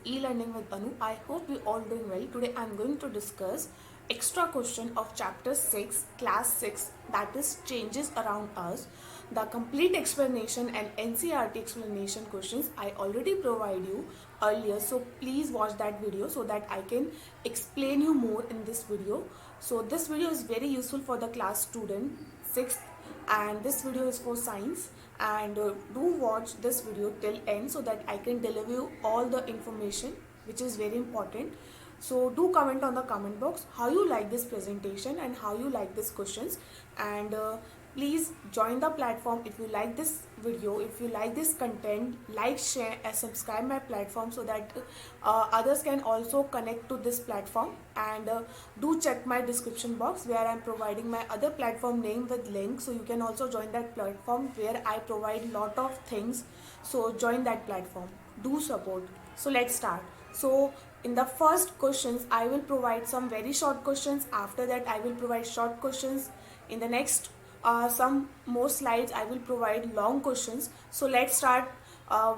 e-learning with Anu. I hope you all doing well. Today I am going to discuss extra question of chapter 6, class 6, that is changes around us. The complete explanation and NCERT explanation questions I already provide you earlier, so please watch that video so that I can explain you more in this video. So this video is very useful for the class student 6th, and this video is for science, and do watch this video till end so that I can deliver you all the information which is very important. So do comment on the comment box how you like this presentation and how you like these questions, and please join the platform if you like this video, if you like this content, like, share and subscribe my platform so that others can also connect to this platform. And do check my description box where I'm providing my other platform name with link, so you can also join that platform where I provide lot of things. So join that platform, do support. So let's start. So in the first questions I will provide some very short questions. After that I will provide short questions. In the next some more slides I will provide long questions. So let's start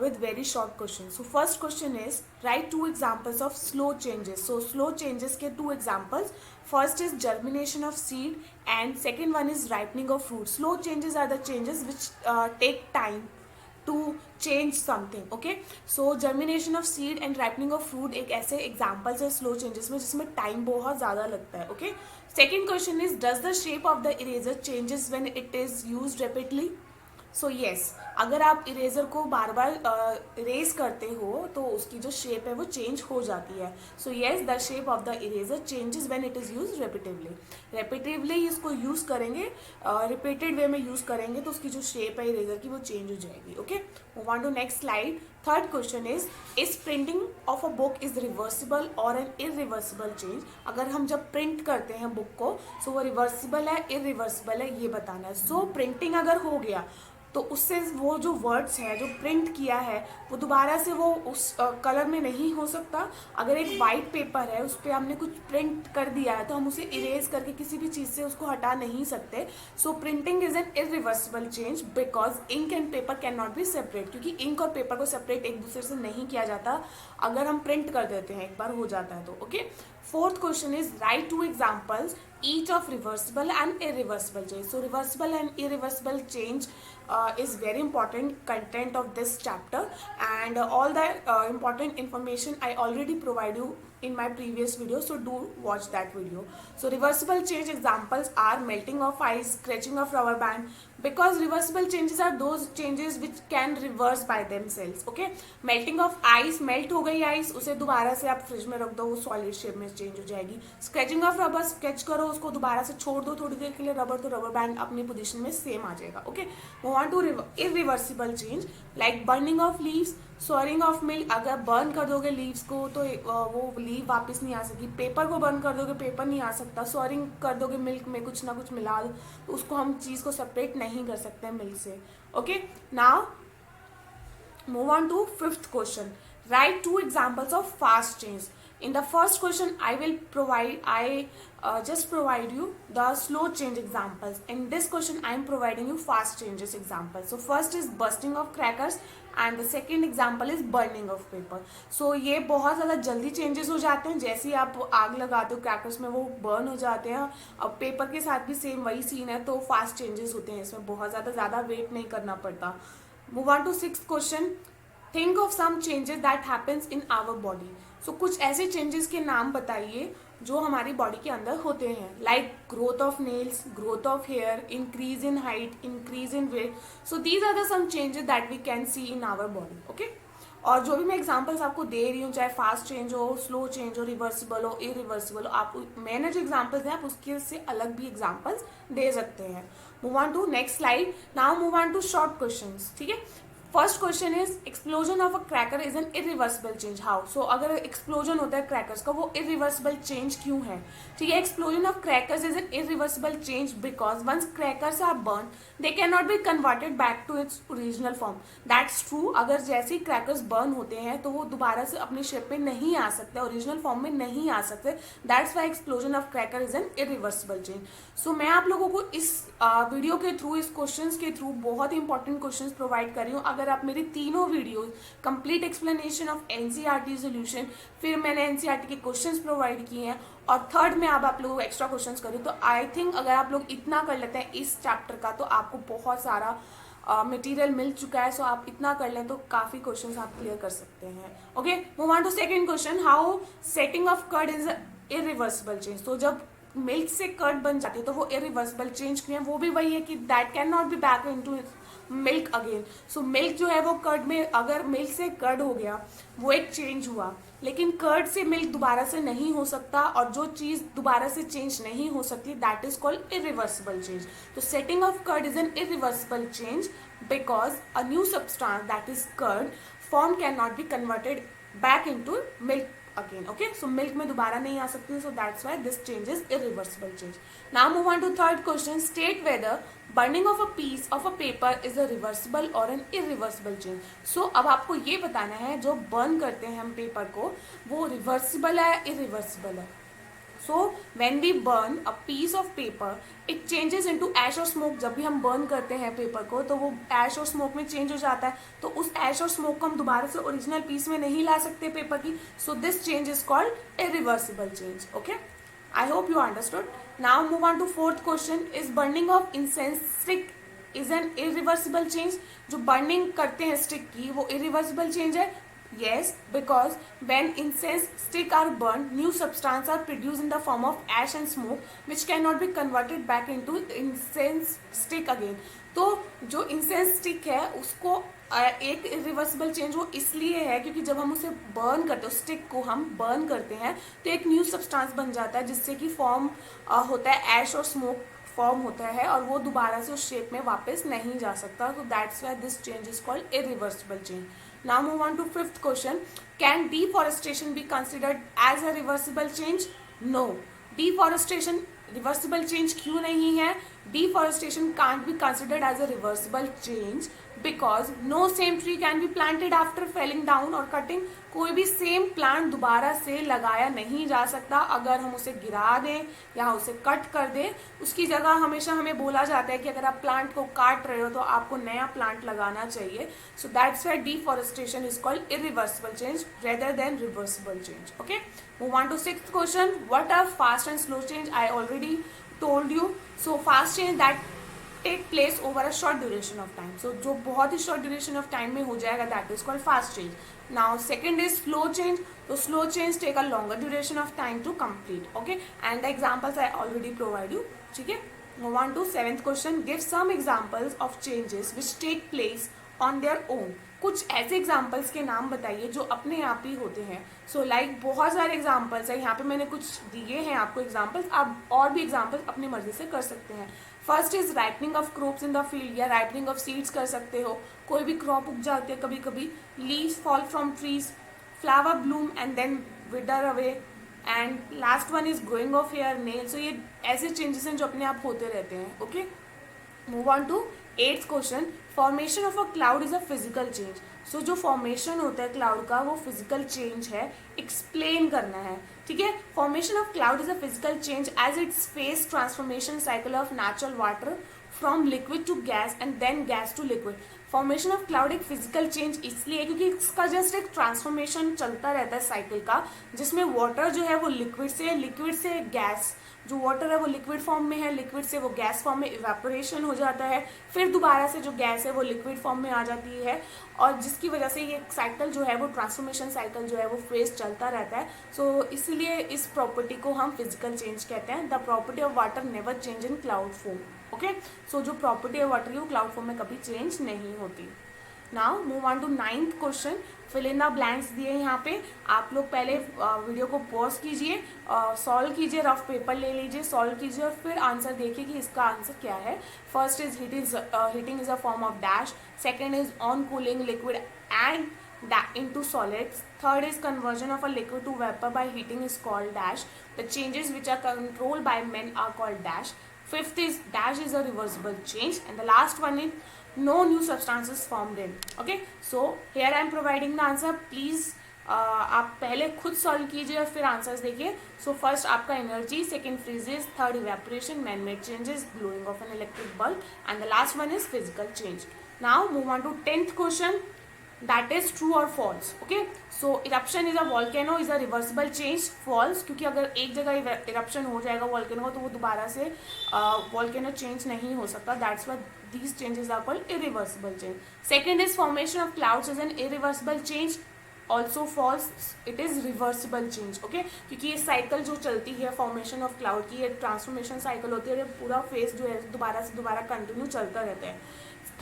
with very short questions. So first question is, write two examples of slow changes. So slow changes के two examples. First is germination of seed and second one is ripening of fruit. Slow changes are the changes which take time to change something. Okay, so germination of seed and ripening of fruit एक ऐसे examples है slow changes में जिसमें time बहुत ज़्यादा लगता है. Okay, second question is, does the shape of the eraser changes when it is used rapidly? So yes, अगर आप इरेजर को बार बार इरेज करते हो तो उसकी जो शेप है वो चेंज हो जाती है. So yes, the shape of the eraser changes when it is use repetitively इसको यूज़ करेंगे, रिपीटेड वे में यूज़ करेंगे तो उसकी जो शेप है इरेजर की वो चेंज हो जाएगी. Okay, move on to next slide. Third question is printing of a book is reversible और एन इरिवर्सिबल चेंज. अगर हम जब प्रिंट करते हैं बुक को सो वो रिवर्सिबल है इरिवर्सिबल है ये बताना है. सो प्रिंटिंग अगर हो गया तो उससे वो जो वर्ड्स है जो प्रिंट किया है वो दोबारा से वो उस कलर में नहीं हो सकता. अगर एक वाइट पेपर है उस पर हमने कुछ प्रिंट कर दिया है तो हम उसे इरेज करके किसी भी चीज़ से उसको हटा नहीं सकते. So printing is an irreversible change because ink and paper can not be separate, क्योंकि इंक और पेपर को सेपरेट एक दूसरे से नहीं किया जाता. अगर हम प्रिंट कर देते हैं एक बार हो जाता है तो. Okay, fourth question is, right two examples each of reversible and irreversible change. So reversible and irreversible change is very important content of this chapter, and all the important information I already provide you in my previous video, so do watch that video. So reversible change examples are melting of ice, scratching of rubber band, because reversible changes are those changes which can reverse by themselves. Okay, melting of ice, melt हो गई ice, उसे दोबारा से आप fridge में रख दो वो सॉलिड शेप में चेंज हो जाएगी. स्केचिंग ऑफ रबर, स्केच करो उसको दोबारा से छोड़ दो थोड़ी देर के लिए रबर, तो रबर बैंड अपनी पोजीशन में सेम आ जाएगा. Okay, move on to irreversible change like burning of leaves, souring of milk. अगर बर्न कर दोगे लीव्स को तो वो लीव वापस नहीं आ सकती. पेपर को बर्न कर दोगे पेपर नहीं आ सकता. सोअरिंग कर दोगे मिल्क में कुछ ना कुछ मिला दो तो उसको हम चीज़ को सेपरेट नहीं कर सकते मिल्क से. Okay, now move on to fifth question. Write two examples of fast change. In the first question I just provide you the slow change examples. In this question I am providing you fast changes examples. So first is bursting of crackers and the second example is burning of paper. So ये बहुत ज़्यादा जल्दी changes हो जाते हैं. जैसे ही आप आग लगाते हो क्रैकर्स में वो burn हो जाते हैं. अब पेपर के साथ भी सेम वही सीन है तो फास्ट चेंजेस होते हैं इसमें, बहुत ज़्यादा वेट नहीं करना पड़ता. Move on to sixth question. Think of some changes that happens in our body. So कुछ ऐसे चेंजेस के नाम बताइए जो हमारी बॉडी के अंदर होते हैं, like growth of nails, growth of hair, increase in height, increase in weight. So these are the some changes that we can see in our body. Okay, और जो भी मैं एग्जांपल्स आपको दे रही हूँ चाहे फास्ट चेंज हो, स्लो चेंज हो, रिवर्सिबल हो, इरिवर्सिबल हो, आप मैंने जो एग्जांपल्स हैं आप उसके से अलग भी एग्जांपल्स दे सकते हैं. Move on to next slide. Now move on to short questions. ठीक है, first question is explosion of a cracker is an irreversible change. How? So अगर एक्सप्लोजन होता है क्रैकर्स का वो इरिवर्सिबल चेंज क्यों है? ठीक है, explosion of crackers is an irreversible change because once crackers are burn they can not be converted back to its original form. That's true. अगर जैसे ही क्रैकर्स बर्न होते हैं तो वो दोबारा से अपनी शेप में नहीं आ सकते, ओरिजिनल फॉर्म में नहीं आ सकते. That's why explosion of cracker is an irreversible change. So मैं आप लोगों को इस वीडियो के थ्रू, इस क्वेश्चन के थ्रू बहुत इंपॉर्टेंट क्वेश्चन प्रोवाइड कर रही हूँ. अगर आप मेरी तीनों videos complete explanation of NCERT solution, फिर मैंने एनसीईआरटी के क्वेश्चंस प्रोवाइड किए हैं और थर्ड में अब आप लोगों को एक्स्ट्रा क्वेश्चंस करूँ, तो आई थिंक अगर आप लोग इतना कर लेते हैं इस चैप्टर का तो आपको बहुत सारा मटेरियल मिल चुका है. सो आप इतना कर लें तो काफ़ी क्वेश्चंस आप क्लियर कर सकते हैं. Okay, move on to second question. How setting of curd is irreversible change. तो जब मिल्क से कर्ड बन जाती है तो वो इरिवर्सिबल चेंज क्यों है? वो भी वही है कि that can not be back into milk again. So milk जो है वो कर्ड में, अगर मिल्क से कर्ड हो गया वो एक चेंज हुआ, लेकिन कर्ड से मिल्क दोबारा से नहीं हो सकता, और जो चीज़ दोबारा से चेंज नहीं हो सकती that is called irreversible change. तो setting of curd is an irreversible change because a new substance that is curd form can not be converted back into milk again. Okay, so milk में दोबारा नहीं आ सकती, so that's why this change is irreversible change. Now move on to third question. State whether burning of a piece of a paper is a reversible or an irreversible change. So अब आपको ये बताना है जो burn करते हैं हम paper को वो रिवर्सिबल है, इरिवर्सिबल है. So when we burn a piece of paper, it changes into ash or smoke. जब भी हम burn करते हैं पेपर को तो वो ash और smoke में change हो जाता है, तो उस ash और smoke को हम दोबारा से ओरिजिनल पीस में नहीं ला सकते पेपर की. So this change is called irreversible change. Okay, I hope you understood. Now move on to fourth question. Is burning of incense stick is an irreversible change. जो burning करते हैं stick की वो irreversible change है. Yes, because when incense stick are burned, new substances are produced in the form of ash and smoke, which cannot be converted back into incense stick again. तो जो incense stick है उसको एक irreversible change वो इसलिए है क्योंकि जब हम उसे बर्न करते हैं, स्टिक को हम बर्न करते हैं तो एक न्यू सब्सटेंस बन जाता है जिससे कि फॉर्म होता है ऐश और स्मोक फॉर्म होता है और वो दोबारा से उस शेप में वापस नहीं जा सकता. तो that's why this change is called irreversible change. Now move on to fifth question. Can deforestation be considered as a reversible change? No. Deforestation reversible change क्यों नहीं है? Deforestation can't be considered as a reversible change because no same tree can be planted after falling down or cutting. कोई भी same plant दोबारा से लगाया नहीं जा सकता अगर हम उसे गिरा दें या उसे कट कर दें. उसकी जगह हमेशा हमें बोला जाता है कि अगर आप प्लांट को काट रहे हो तो आपको नया प्लांट लगाना चाहिए. So that's why deforestation is called irreversible change rather than reversible change. Okay, move on to sixth question. What are fast and slow change? I already told you. So fast change that take place over a short duration of time. So जो बहुत ही short duration of time में हो जाएगा that is called fast change. Now second is slow change. So slow change take a longer duration of time to complete. Okay, and the examples I already provide you. ठीक है, move on to seventh question. Give some examples of changes which take place on their own. कुछ ऐसे examples के नाम बताइए जो अपने आप ही होते हैं. सो लाइक बहुत सारे एग्जाम्पल्स है यहाँ पे, मैंने कुछ दिए हैं आपको एग्जाम्पल्स. आप और भी एग्जाम्पल्स अपनी मर्जी से कर सकते हैं. First is ripening of crops in the field या राइपनिंग ऑफ सीड्स कर सकते हो. कोई भी क्रॉप उग जाती है कभी कभी. Leaves fall from trees, flower bloom and then wither away, and last one is growing of hair nail. So ये ऐसे चेंजेस हैं जो अपने आप होते रहते हैं. Okay, move on to eighth question. Formation of a cloud is a physical change. So जो फॉर्मेशन होता है क्लाउड का वो फिजिकल चेंज है, एक्सप्लेन करना है. ठीक है, formation of cloud is a physical change as its phase transformation cycle of natural water from liquid to gas and then gas to liquid. Formation of cloud एक physical change इसलिए क्योंकि इसका just एक transformation चलता रहता है cycle का, जिसमें वाटर जो है वो लिक्विड से गैस, जो वाटर है वो लिक्विड फॉर्म में है, लिक्विड से वो गैस फॉर्म में इवेपोरेशन हो जाता है, फिर दोबारा से जो गैस है वो लिक्विड फॉर्म में आ जाती है, और जिसकी वजह से ये साइकिल जो है वो ट्रांसफॉर्मेशन साइकिल जो है वो फेज चलता रहता है. सो इसलिए इस प्रॉपर्टी को हम फिजिकल चेंज कहते हैं. The property of water never change in cloud form. Okay, so जो प्रॉपर्टी ऑफ वाटर है वो क्लाउड फॉर्म में कभी चेंज नहीं होती. Now move on to ninth question. Fill in the blanks दिए यहाँ पे. आप लोग पहले वीडियो को पॉज कीजिए, सॉल्व कीजिए, रफ पेपर ले लीजिए, सॉल्व कीजिए और फिर आंसर देखिए कि इसका आंसर क्या है. First is heating is a form of dash. Second is on cooling liquid and into solids. Third is conversion of a liquid to vapor by heating is called dash. The changes which are controlled by men are called dash. Fifth is dash is a reversible change, and the last one is no new substances formed in. Okay, so here I am providing the answer. Please आप पहले खुद solve कीजिए और फिर answers देखिए. So first आपका energy, second freezes, third evaporation, man made changes, blowing of an electric bulb, and the last one is physical change. Now move on to 10th question, that is true or false. Okay, so eruption is a volcano is a reversible change. False, क्योंकि अगर एक जगह eruption हो जाएगा volcano का तो वो दोबारा से volcano change नहीं हो सकता. That's why these changes are called irreversible change. Second is formation of clouds is an irreversible change. Also false, it is reversible change. Okay, क्योंकि ये साइकिल जो चलती है फॉर्मेशन ऑफ क्लाउड की, ये ट्रांसफॉर्मेशन साइकिल होती है, ये पूरा फेज जो है दोबारा से दोबारा कंटिन्यू चलता रहता है.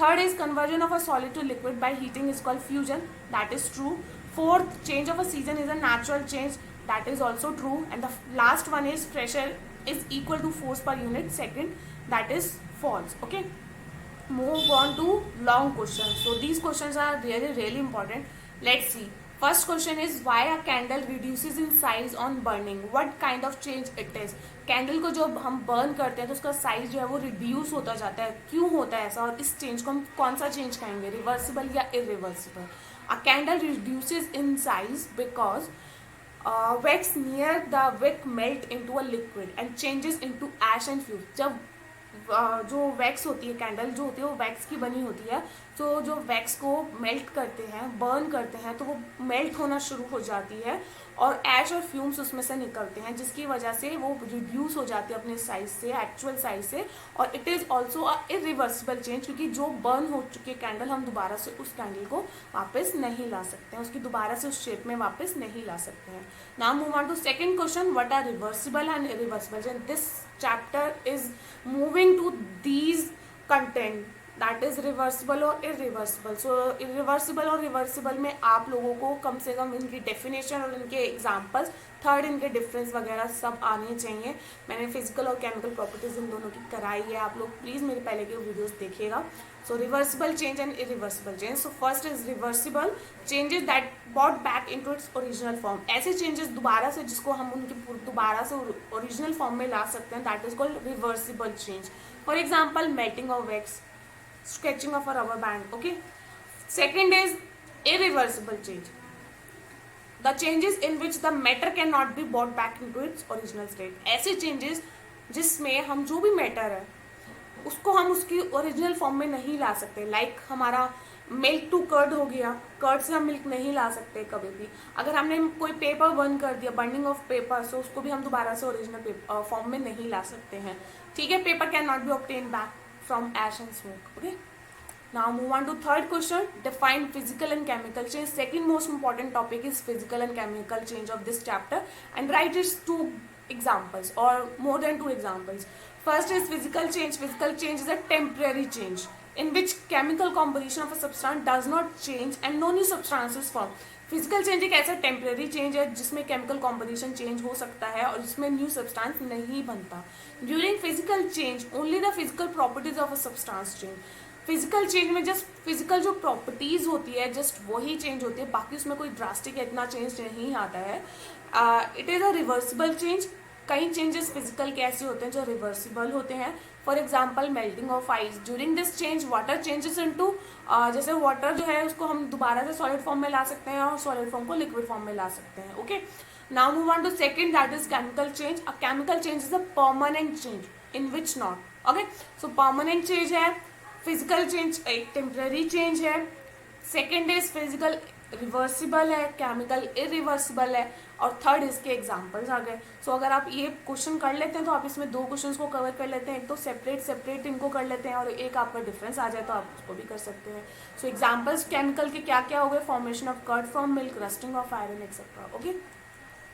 Third is conversion of a solid to liquid by heating is called fusion. That is true. Fourth, change of a season is a natural change. That is also true. And the last one is pressure is equal to force per unit second. That is false. Okay, move on to long questions. So these questions are really important. Let's see. First question is why a candle reduces in size on burning. What kind of change it is? Candle को जब हम burn करते हैं तो उसका size जो है वो रिड्यूस होता जाता है. क्यों होता है ऐसा, और इस चेंज को हम कौन सा चेंज कहेंगे, रिवर्सिबल या irreversible? A candle reduces in size because wax near the wick melt into a liquid and changes into ash and fumes. जब जो वैक्स होती है, कैंडल जो होती है वो वैक्स की बनी होती है, तो जो वैक्स को मेल्ट करते हैं, बर्न करते हैं, तो वो मेल्ट होना शुरू हो जाती है और ऐश और फ्यूम्स उसमें से निकलते हैं, जिसकी वजह से वो रिड्यूस हो जाती है अपने साइज से, एक्चुअल साइज से. और it is also a irreversible change, क्योंकि जो बर्न हो चुकी है कैंडल, हम दोबारा से उस कैंडल को वापस नहीं ला सकते हैं, उसकी दोबारा से उस शेप में वापस नहीं ला सकते हैं. Now move on to second question, what are reversible and irreversible. This chapter is moving to these content, that is reversible और इरिवर्सिबल. सो इरिवर्सिबल और रिवर्सिबल में आप लोगों को कम से कम इनकी डेफिनेशन और इनके एग्जाम्पल्स, थर्ड इनके डिफरेंस वगैरह सब आने चाहिए. मैंने फिजिकल और केमिकल प्रॉपर्टीज इन दोनों की कराई है, आप लोग प्लीज़ मेरे पहले के वीडियोस देखिएगा. So reversible change and irreversible change. So first is reversible changes that bought back into its original form. ऐसे चेंजेस दोबारा से जिसको हम उनके दोबारा से ओरिजिनल फॉर्म में ला सकते हैं, that is called reversible change. For example melting of wax, stretching of a rubber band. Okay, second is irreversible change, the changes in which the matter cannot be brought back into its original state. ऐसे changes जिसमें हम जो भी matter है उसको हम उसकी original form में नहीं ला सकते. लाइक हमारा मिल्क टू कर्ड हो गया, कर्ड से हम मिल्क नहीं ला सकते कभी भी. अगर हमने कोई पेपर बर्न कर दिया, बर्निंग ऑफ पेपर, सो उसको भी हम दोबारा से ओरिजिनल फॉर्म में नहीं ला सकते हैं. ठीक है, paper can not B obtain back from ash and smoke. Okay, now move on to third question, define physical and chemical change. Second most important topic is physical and chemical change of this chapter, and write its two examples or more than two examples. First is physical change. Physical change is a temporary change in which chemical composition of a substance does not change and no new substance is formed. Physical change एक ऐसा temporary change है जिसमें chemical composition change हो सकता है और जिसमें new substance नहीं बनता. During physical change only the physical properties of a substance change. Physical change में जस्ट फिजिकल जो प्रॉपर्टीज होती है जस्ट वही चेंज होती है, बाकी उसमें कोई ड्रास्टिक इतना चेंज नहीं आता है. It is a reversible change. कई चेंजेस फिजिकल के ऐसे होते हैं जो रिवर्सिबल होते हैं. For example melting of ice, during this change water changes into, जैसे वाटर जो है उसको हम दोबारा से सॉलिड फॉर्म में ला सकते हैं और सॉलिड फॉर्म को लिक्विड फॉर्म में ला सकते हैं. Okay, now move on to second, that is chemical change. A chemical change is a permanent change in which not. Okay, so permanent change है, फिजिकल चेंज एक टेम्पररी चेंज है, second is physical reversible है, chemical irreversible है, और third इसके examples आ गए. सो अगर आप ये क्वेश्चन कर लेते हैं तो आप इसमें दो क्वेश्चंस को कवर कर लेते हैं, एक तो सेपरेट इनको कर लेते हैं और एक आपका डिफरेंस आ जाए तो आप उसको भी कर सकते हैं. सो एग्जाम्पल्स केमिकल के क्या क्या हो गए, formation of curd from milk, rusting of iron etcetera. Okay,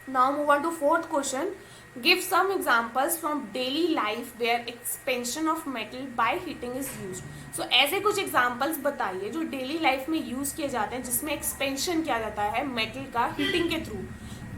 now move on to fourth question, give some examples from daily life where expansion of metal by heating is used. So ऐसे कुछ examples बताइए जो daily life में use किए जाते हैं जिसमें expansion किया जाता है मेटल का हीटिंग के through.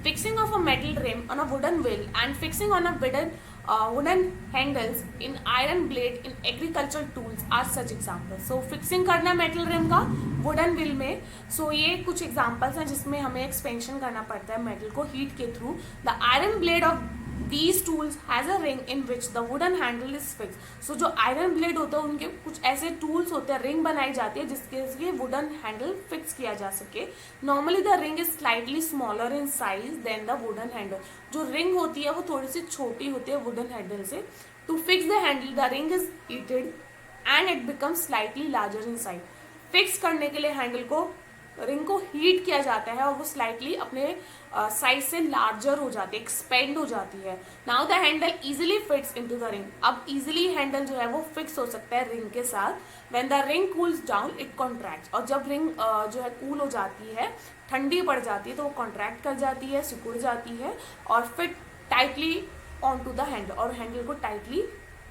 Fixing of a metal rim on a wooden wheel and fixing on a wooden handles in iron blade in agricultural tools are such examples. So fixing करना metal rim का wooden wheel में, so ये कुछ examples हैं जिसमें हमें expansion करना पड़ता है metal को heat के through. The iron blade of these tools has a ring in which the wooden handle is fixed. So जो iron blade होता है उनके कुछ ऐसे tools होते हैं, ring बनाई जाती है जिसके लिए wooden handle fix किया जा सके. Normally the ring is slightly smaller in size than the wooden handle. जो ring होती है वो थोड़ी सी छोटी होती है wooden handle से. To fix the handle the ring is heated and it becomes slightly larger in size. Fix करने के लिए हैंडल को, रिंग को हीट किया जाता है और वो स्लाइटली अपने साइज से लार्जर हो जाती है, एक्सपेंड हो जाती है. Now the handle easily fits into the ring. अब इजिली हैंडल जो है वो फिक्स हो सकता है रिंग के साथ. When the ring cools down it contracts. और जब रिंग जो है कूल हो जाती है, ठंडी पड़ जाती है, तो वो कॉन्ट्रैक्ट कर जाती है, सिकुड़ जाती है और fit tightly on to the handle, और हैंडल को टाइटली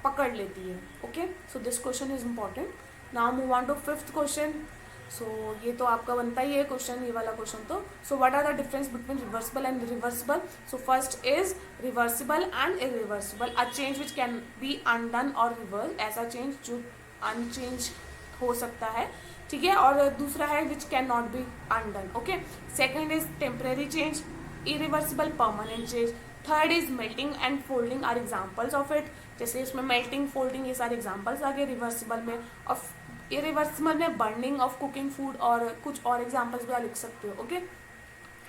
पकड़ लेती है. Okay, so this question is important. Now move on to fifth question. So ये तो आपका बनता ही है क्वेश्चन, ये वाला क्वेश्चन. तो so what are the difference between reversible and irreversible. So first is reversible and irreversible. A change which can be undone और reverse. ऐसा चेंज जो अनचेंज हो सकता है, ठीक है. और दूसरा है which can not be undone. Okay, second is temporary change, irreversible permanent change. Third is melting and folding are examples of it. जैसे इसमें मेल्टिंग, फोल्डिंग, ये सारे एग्जाम्पल्स आ गए रिवर्सिबल में. और इरिवर्सिबल में बर्निंग ऑफ कुकिंग फूड और कुछ और एग्जाम्पल्स भी आप लिख सकते हो. Okay,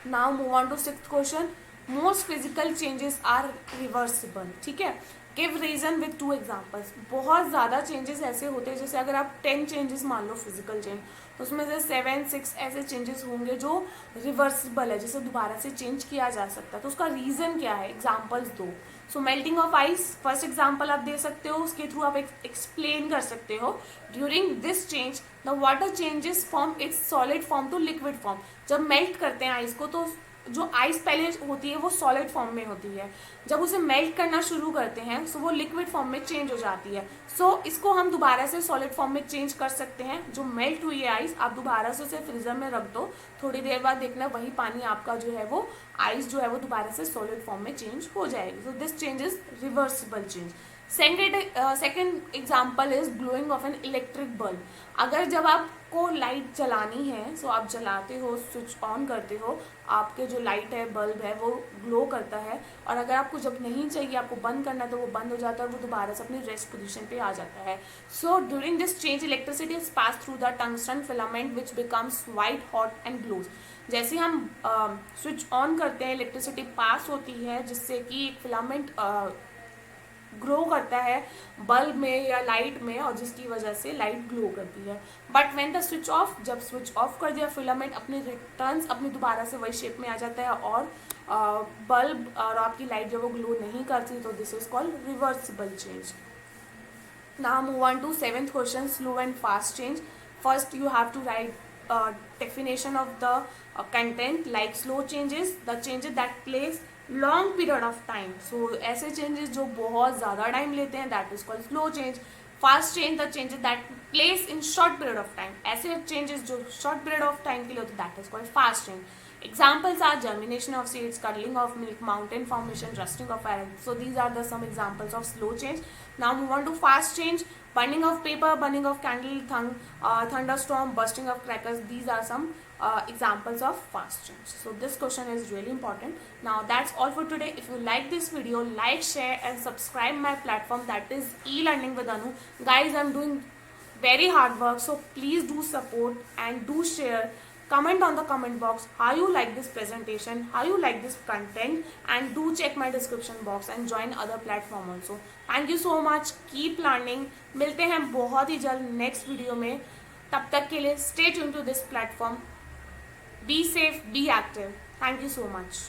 now move on to sixth question. Most physical changes are reversible. ठीक है, गिव रीजन विथ 2 एग्जाम्पल्स. बहुत ज़्यादा चेंजेस ऐसे होते हैं, जैसे अगर आप 10 चेंजेस मान लो फिजिकल चेंज, तो उसमें से 7, 6 ऐसे चेंजेस होंगे जो रिवर्सिबल है, जिसे दोबारा से चेंज किया जा सकता है. तो उसका रीज़न क्या है, एग्जाम्पल्स दो. So melting of ice first example आप दे सकते हो, उसके थ्रू आप एक्सप्लेन कर सकते हो. During this change the water changes from its solid form to liquid form. जब मेल्ट करते हैं आइस को, तो जो आइस पहले होती है वो सॉलिड फॉर्म में होती है. जब उसे मेल्ट करना शुरू करते हैं तो वो लिक्विड फॉर्म में चेंज हो जाती है. सो इसको हम दोबारा से सॉलिड फॉर्म में चेंज कर सकते हैं. जो मेल्ट हुई है आइस, आप दोबारा से उसे फ्रीजर में रख दो, थोड़ी देर बाद देखना वही पानी आपका जो है वो आइस जो है वो दोबारा से सॉलिड फॉर्म में चेंज हो जाएगी. So this change is reversible change. Second example is glowing of an electric bulb. अगर जब आपको लाइट जलानी है, सो आप जलाते हो, स्विच ऑन करते हो, आपके जो लाइट है, बल्ब है, वो ग्लो करता है. और अगर आपको जब नहीं चाहिए, आपको बंद करना है, तो वो बंद हो जाता है और वो दोबारा से अपनी रेस्ट पोजीशन पे आ जाता है. So during this change electricity is pass through the tungsten filament which becomes white hot and glows. जैसे हम स्विच ऑन करते हैं, इलेक्ट्रिसिटी पास होती है, जिससे कि एक फिलामेंट ग्रो करता है बल्ब में या लाइट में, और जिसकी वजह से लाइट ग्लो करती है. But when the switch off, जब स्विच ऑफ कर दिया, फिलामेंट अपनी रिटर्न्स अपनी दोबारा से वही शेप में आ जाता है और बल्ब और आपकी लाइट जो वो ग्लो नहीं करती. तो this is called reversible change. Now move on to seventh question, slow and fast change. First you have to write definition of the content. Like slow changes, the changes that plays long period of time. So ऐसे changes जो बहुत ज़्यादा time लेते हैं, that is called slow change. Fast change, the changes that place in short period of time. ऐसे changes जो short period of time के लिए होते हैं, that is called fast change. Examples are germination of seeds, curdling of milk, mountain formation, rusting of iron. So these are the some examples of slow change. Now move on to fast change. Burning of paper, burning of candle, thunderstorm, bursting of crackers. These are some examples of fast change. So this question is really important. Now that's all for today. If you like this video, like, share and subscribe my platform, that is e-learning with Anu. Guys, I'm doing very hard work, so please do support and do share. Comment on the comment box how you like this presentation, how you like this content, and do check my description box and join other platform also. Thank you so much. Keep learning. मिलते हैं बहुत ही जल्द next video में. तब तक के लिए stay tuned to this platform. Be safe, be active. Thank you so much.